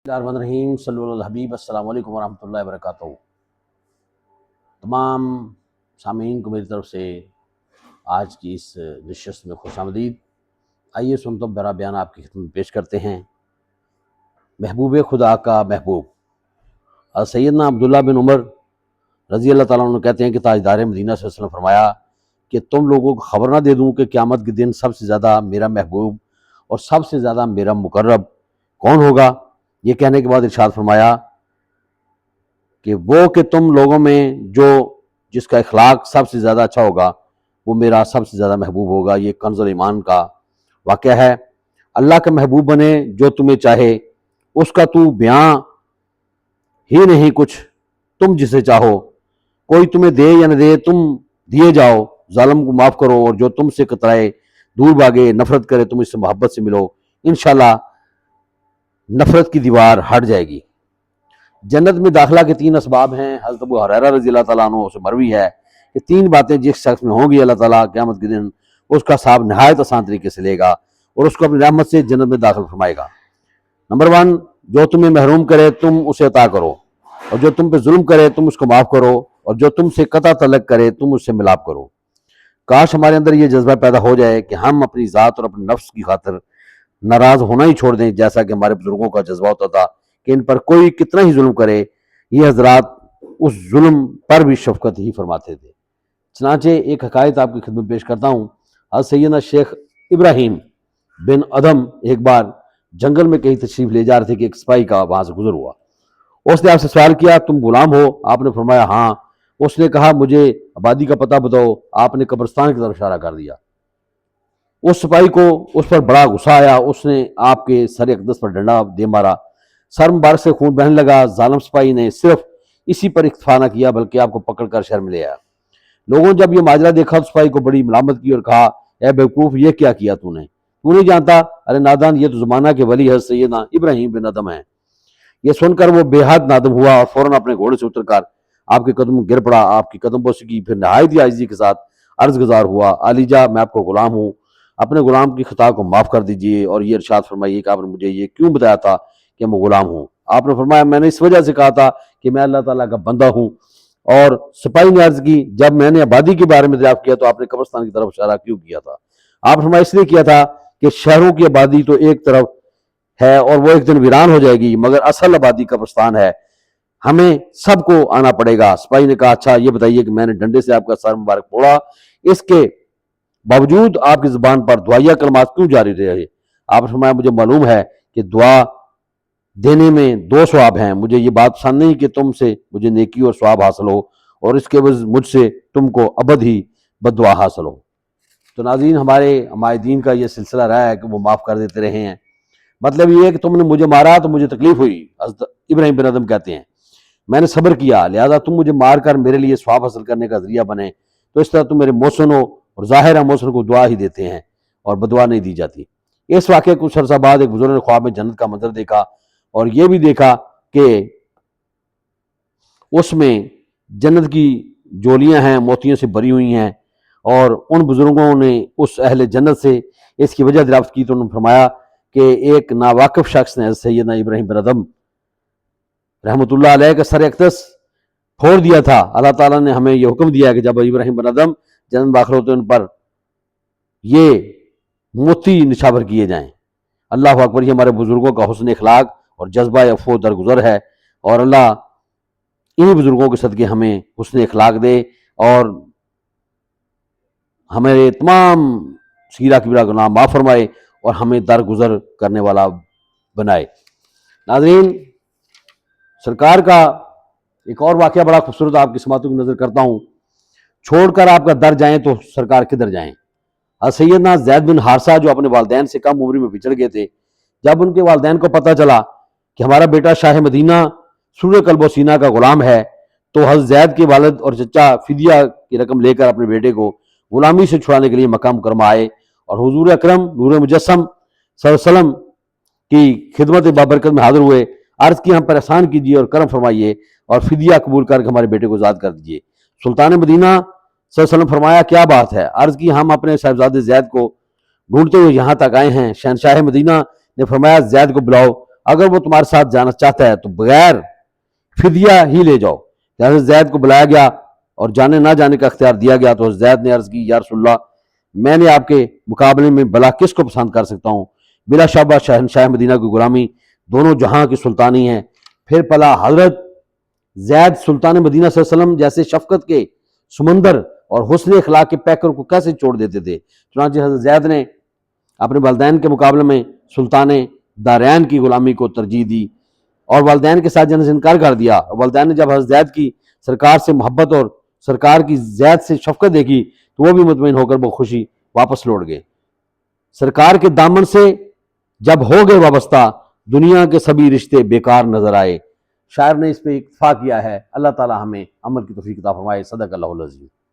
रहीम सल्लल्लाहु अलैहि हबीब अस्सलाम वालेकुम वरहमतुल्लाहि वबरकातुहू। तमाम सामीन को मेरी तरफ से आज की इस नशिस्त में खुशामदीद। आइए सुनता बरा बयान आपकी खिदमत में पेश करते हैं। महबूब खुदा का महबूब सैयदना अब्दुल्ला बिन उमर रज़ी अल्लाह ताला अन्हु कहते हैं कि ताजदार मदीना सल्लल्लाहु अलैहि वसल्लम फरमाया कि तुम लोगों को खबर ना दे दूं कि क़यामत के दिन सबसे ज़्यादा मेरा महबूब और सबसे ज़्यादा मेरा मुकर्रब कौन होगा। ये कहने के बाद इरशाद फरमाया कि वो कि तुम लोगों में जिसका इखलाक सबसे ज़्यादा अच्छा होगा वो मेरा सबसे ज़्यादा महबूब होगा। ये कंज़ुल ईमान का वाक़या है। अल्लाह का महबूब बने जो तुम्हें चाहे, उसका तू बयां ही नहीं कुछ, तुम जिसे चाहो। कोई तुम्हें दे या न दे, तुम दिए जाओ। जालिम को माफ़ करो और जो तुमसे कतराए दूर भागे, नफरत करे तुम इससे मोहब्बत से मिलो, इंशाअल्लाह नफरत की दीवार हट जाएगी। जन्नत में दाखिला के 3 असबाब हैं। हज़रत अबू हुरैरा रज़ी अल्लाह ताला अन्हु से मरवी है कि 3 बातें जिस शख्स में होंगी अल्लाह ताला क़यामत के दिन उसका हिसाब नहायत आसान तरीके से लेगा और उसको अपनी रहमत से जन्नत में दाखिल फरमाएगा। नंबर 1, जो तुम्हें महरूम करे तुम उसे अता करो, और जो तुम पे जुल्म करे तुम उसको माफ़ करो, और जो तुमसे कता तलक करे तुम उससे मिलाप करो। काश हमारे अंदर ये जज्बा पैदा हो जाए कि हम अपनी ज़ात और अपने नफ्स की खातिर नाराज़ होना ही छोड़ दें, जैसा कि हमारे बुजुर्गों का जज्बा होता था कि इन पर कोई कितना ही जुल्म करे ये हजरात उस जुल्म पर भी शफकत ही फरमाते थे। चनाचे एक हकायत आपकी खिदमत में पेश करता हूँ। आज सैयदना शेख इब्राहिम बिन अदम एक बार जंगल में कहीं तशरीफ ले जा रहे थे कि एक सिपाही का वहां से गुजर हुआ। उसने आपसे सवाल किया, तुम गुलाम हो? आपने फरमाया हाँ। उसने कहा, मुझे आबादी का पता बताओ। आपने कब्रिस्तान की तरफ इशारा कर दिया। उस सिपाही को उस पर बड़ा गुस्सा आया। उसने आपके सर अक़दस पर डंडा दे मारा। सर मुबारक से खून बहने लगा। जालिम सिपाही ने सिर्फ इसी पर इक्तफा न किया बल्कि आपको पकड़कर शहर में ले आया। लोगों जब ये माजरा देखा तो सिपाही को बड़ी मलामत की और कहा, ए बेवकूफ, ये क्या किया तूने? तू नहीं जानता? अरे नादान, ये तो ज़माना के वली है सैयदना इब्राहिम बिन अदम है। ये सुनकर वो बेहद नादम हुआ और फौरन अपने घोड़े से उतरकर आपके कदम गिर पड़ा। आपकी कदम बोसी की, फिर नहायत ही आजिज़ी के साथ अर्ज गुजार हुआ, आलीजा मैं आपको गुलाम हूँ, अपने गुलाम की खता को माफ़ कर दीजिए। और ये इरशाद फरमाइए कि आपने मुझे ये क्यों बताया था कि मैं गुलाम हूँ? आपने फरमाया, मैंने इस वजह से कहा था कि मैं अल्लाह ताला का बंदा हूँ। और सिपाही ने अर्ज की, जब मैंने आबादी के बारे में दरियाफ्त किया तो आपने कब्रिस्तान की तरफ इशारा क्यों किया था? आप फरमाया, इसलिए किया था कि शहरों की आबादी तो एक तरफ है और वो एक दिन वीरान हो जाएगी, मगर असल आबादी कब्रिस्तान है, हमें सबको आना पड़ेगा। सिपाही ने कहा, अच्छा ये बताइए कि मैंने डंडे से आपका सर मुबारक फोड़ा, इसके बावजूद आपकी ज़ुबान पर दुआया कलमात क्यों जारी रहे? आप फरमाया, मुझे मालूम है कि दुआ देने में 2 सवाब हैं। मुझे ये बात पसंद नहीं कि तुमसे मुझे नेकी और सवाब हासिल हो और इसके वजह मुझसे तुमको अबद ही बददुआ हासिल हो। तो नाज़रीन, हमारे हमायदीन का ये सिलसिला रहा है कि वो माफ़ कर देते रहे हैं। मतलब ये है कि तुमने मुझे मारा तो मुझे तकलीफ हुई। हज़रत इब्राहिम बिन अदम कहते हैं, मैंने सब्र किया, लिहाजा तुम मुझे मार कर मेरे लिए सवाब हासिल करने का जरिया बने। तो इस तरह तुम मेरे मोहसिन हो और ज़ाहिर है मोहसिन को दुआ ही देते हैं और बदुआ नहीं दी जाती। इस वाक़े कुछ अर्सा बाद एक बुजुर्ग ने ख्वाब में जन्नत का मंजर देखा और ये भी देखा कि उसमें जन्नत की जोलियां हैं, मोतियों से भरी हुई हैं। और उन बुजुर्गों ने उस अहले जन्नत से इसकी वजह दरियाफ्त की तो उन्होंने फरमाया कि एक नावाकिफ शख्स ने सैयदना इब्राहिम बिन अदम रहमतुल्लाह अलैह का सर अक़दस फोड़ दिया था। अल्लाह ताला ने हमें यह हुक्म दिया कि जब इब्राहिम बिन अदम जन्नत दाखिल होते उन पर ये मोती निछावर किए जाएं। अल्लाह अकबर, ये हमारे बुजुर्गों का हुस्न इखलाक और जज्बा अफ़्वो दरगुजर है। और अल्लाह इन्हीं बुजुर्गों के सदक़े हमें हुस्न इखलाक दे और हमारे तमाम सीरा किबरा गुनाह माफ़ फरमाए और हमें दरगुजर करने वाला बनाए। नाज़रीन, सरकार का एक और वाक़या बड़ा खूबसूरत आपकी समातों की नज़र करता हूँ। छोड़कर आपका दर जाएं तो सरकार किधर जाएं? सैयदना ज़ैद बिन हारिसा जो अपने वालिदैन से कम उम्र में बिछड़ गए थे, जब उनके वालिदैन को पता चला कि हमारा बेटा शाह मदीना सूर कल्बो सीना का गुलाम है, तो हज़रत ज़ैद के वालिद और चचा फिदिया की रकम लेकर अपने बेटे को गुलामी से छुड़ाने के लिए मक्का मुकरमा आए और हुजूर अकरम नूर मुजस्सम सल्लल्लाहु अलैहि वसल्लम की खिदमत बाबरकत में हाजिर हुए। अर्ज़ की, हम पर एहसान कीजिए और करम फरमाइए और फिदिया कबूल करके हमारे बेटे को आज़ाद कर दीजिए। सुल्तान मदीना सल्लल्लाहु अलैहि वसल्लम फरमाया, क्या बात है? अर्ज़ की, हम अपने साहिबजादे ज़ैद को ढूंढते हुए यहाँ तक आए हैं। शहनशाह मदीना ने फरमाया, ज़ैद को बुलाओ। اگر وہ تمہارے ساتھ جانا چاہتا ہے تو بغیر فدیہ ہی لے جاؤ۔ حضرت زید کو بلایا گیا اور جانے نہ جانے کا اختیار دیا گیا تو حضرت زید نے عرض کی، یا رسول اللہ، میں نے آپ کے مقابلے میں بلا کس کو پسند کر سکتا ہوں؟ بلا شبہ شہنشاہ مدینہ کی غلامی دونوں جہاں کی سلطانی ہے۔ پھر پلا حضرت زید سلطان مدینہ صلی اللہ علیہ وسلم جیسے شفقت کے سمندر اور حسن اخلاق کے پیکر کو کیسے چھوڑ دیتے تھے؟ چنانچہ حضرت زید نے اپنے والدین کے مقابلے میں سلطان دارین کی غلامی کو ترجیح دی اور والدین کے ساتھ جانے سے انکار کر دیا۔ اور والدین نے جب حضرت زید کی سرکار سے محبت اور سرکار کی زید سے شفقت دیکھی تو وہ بھی مطمئن ہو کر بخوشی واپس لوٹ گئے۔ سرکار کے دامن سے جب ہو گئے وابستہ، دنیا کے سبھی رشتے بیکار نظر آئے۔ شاعر نے اس پہ اکتفا کیا ہے۔ اللہ تعالی ہمیں عمل کی توفیق عطا فرمائے۔ صدق اللہ العظیم۔